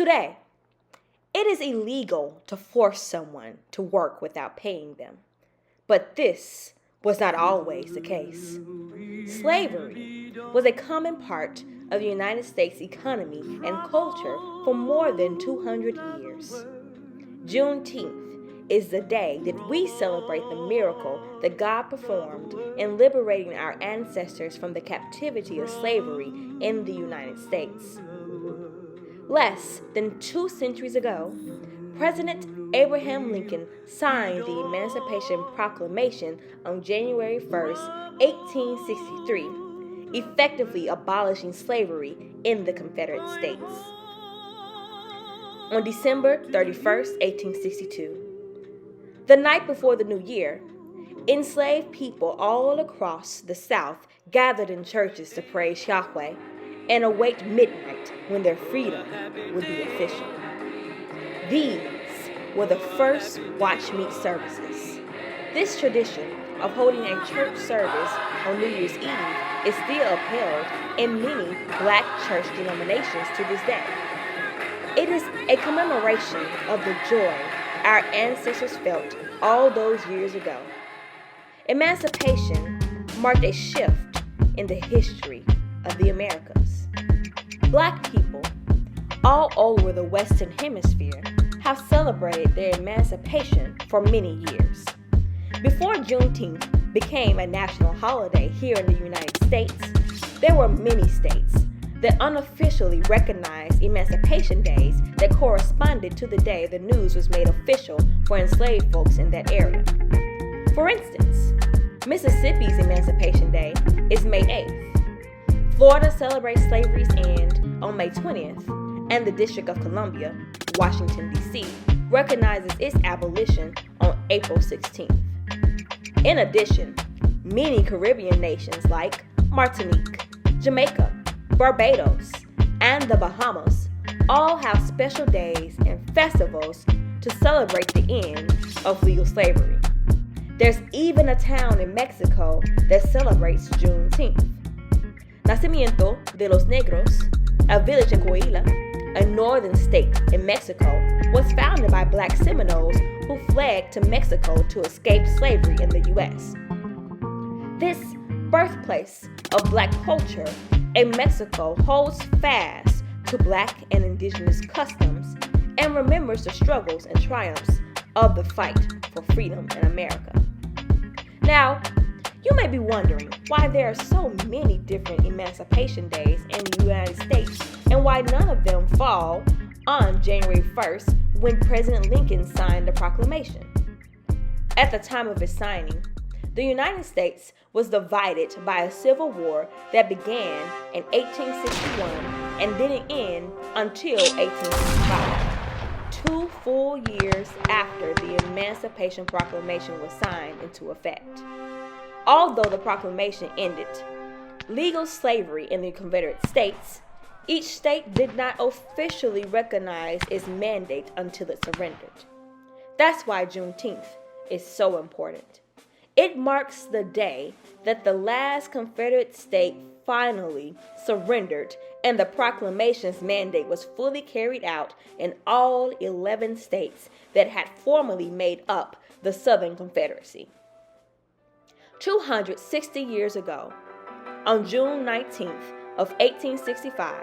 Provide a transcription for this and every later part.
Today, it is illegal to force someone to work without paying them. But this was not always the case. Slavery was a common part of the United States economy and culture for more than 200 years. Juneteenth is the day that we celebrate the miracle that God performed in liberating our ancestors from the captivity of slavery in the United States. Less than 2 centuries ago, President Abraham Lincoln signed the Emancipation Proclamation on January 1st, 1863, effectively abolishing slavery in the Confederate States. On December 31st, 1862, the night before the new year, enslaved people all across the South gathered in churches to praise Yahweh and await midnight when their freedom would be official. These were the first watch meet services. This tradition of holding a church service on New Year's Eve is still upheld in many black church denominations to this day. It is a commemoration of the joy our ancestors felt all those years ago. Emancipation marked a shift in the history of the Americas. Black people all over the Western Hemisphere have celebrated their emancipation for many years. Before Juneteenth became a national holiday here in the United States, there were many states that unofficially recognized emancipation days that corresponded to the day the news was made official for enslaved folks in that area. For instance, Mississippi's Emancipation Day is May 8th. Florida celebrates slavery's end on May 20th, and the District of Columbia, Washington, D.C., recognizes its abolition on April 16th. In addition, many Caribbean nations like Martinique, Jamaica, Barbados, and the Bahamas all have special days and festivals to celebrate the end of legal slavery. There's even a town in Mexico that celebrates Juneteenth. Nacimiento de los Negros, a village in Coahuila, a northern state in Mexico, was founded by black Seminoles who fled to Mexico to escape slavery in the U.S. This birthplace of black culture in Mexico holds fast to black and indigenous customs and remembers the struggles and triumphs of the fight for freedom in America. Now, you may be wondering why there are so many different emancipation days in the United States and why none of them fall on January 1st when President Lincoln signed the proclamation. At the time of his signing, the United States was divided by a civil war that began in 1861 and didn't end until 1865, 2 full years after the Emancipation Proclamation was signed into effect. Although the proclamation ended legal slavery in the Confederate States, each state did not officially recognize its mandate until it surrendered. That's why Juneteenth is so important. It marks the day that the last Confederate state finally surrendered and the proclamation's mandate was fully carried out in all 11 states that had formerly made up the Southern Confederacy. 260 years ago, on June 19th of 1865,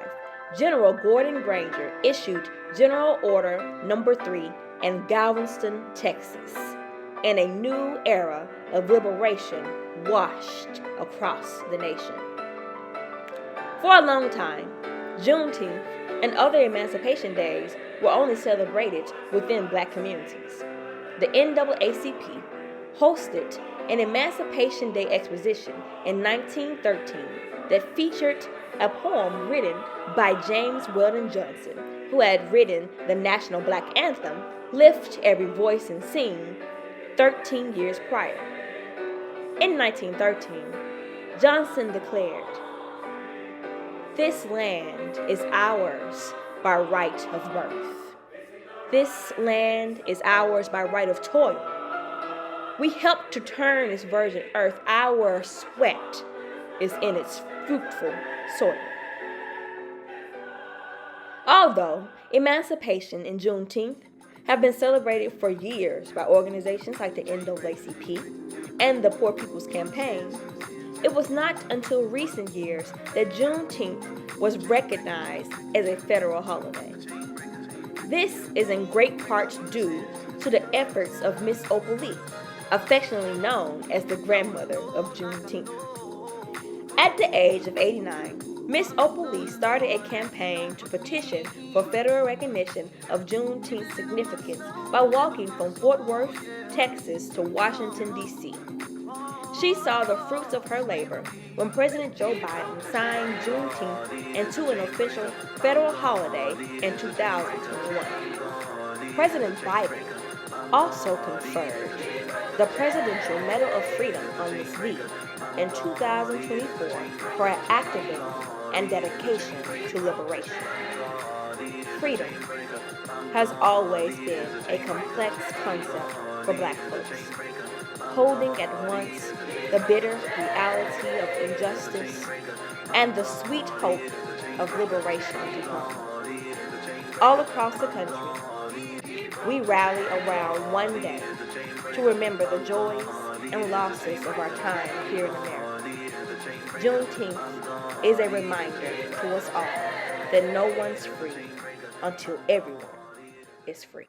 General Gordon Granger issued General Order No. 3 in Galveston, Texas, and a new era of liberation washed across the nation. For a long time, Juneteenth and other emancipation days were only celebrated within black communities. The NAACP hosted an Emancipation Day exposition in 1913 that featured a poem written by James Weldon Johnson, who had written the national black anthem, Lift Every Voice and Sing, 13 years prior. In 1913, Johnson declared, "This land is ours by right of birth. This land is ours by right of toil. We helped to turn this virgin earth. Our sweat is in its fruitful soil." Although emancipation and Juneteenth have been celebrated for years by organizations like the NAACP and the Poor People's Campaign, it was not until recent years that Juneteenth was recognized as a federal holiday. This is in great part due to the efforts of Miss Opal Lee, affectionately known as the grandmother of Juneteenth. At the age of 89, Miss Opal Lee started a campaign to petition for federal recognition of Juneteenth's significance by walking from Fort Worth, Texas to Washington, D.C. She saw the fruits of her labor when President Joe Biden signed Juneteenth into an official federal holiday in 2021. President Biden also conferred the Presidential Medal of Freedom on Ms. Lee in 2024 for her activism and dedication to liberation. Freedom has always been a complex concept for Black folks, holding at once the bitter reality of injustice and the sweet hope of liberation to come. All across the country, we rally around one day to remember the joys and losses of our time here in America. Juneteenth is a reminder to us all that no one's free until everyone is free.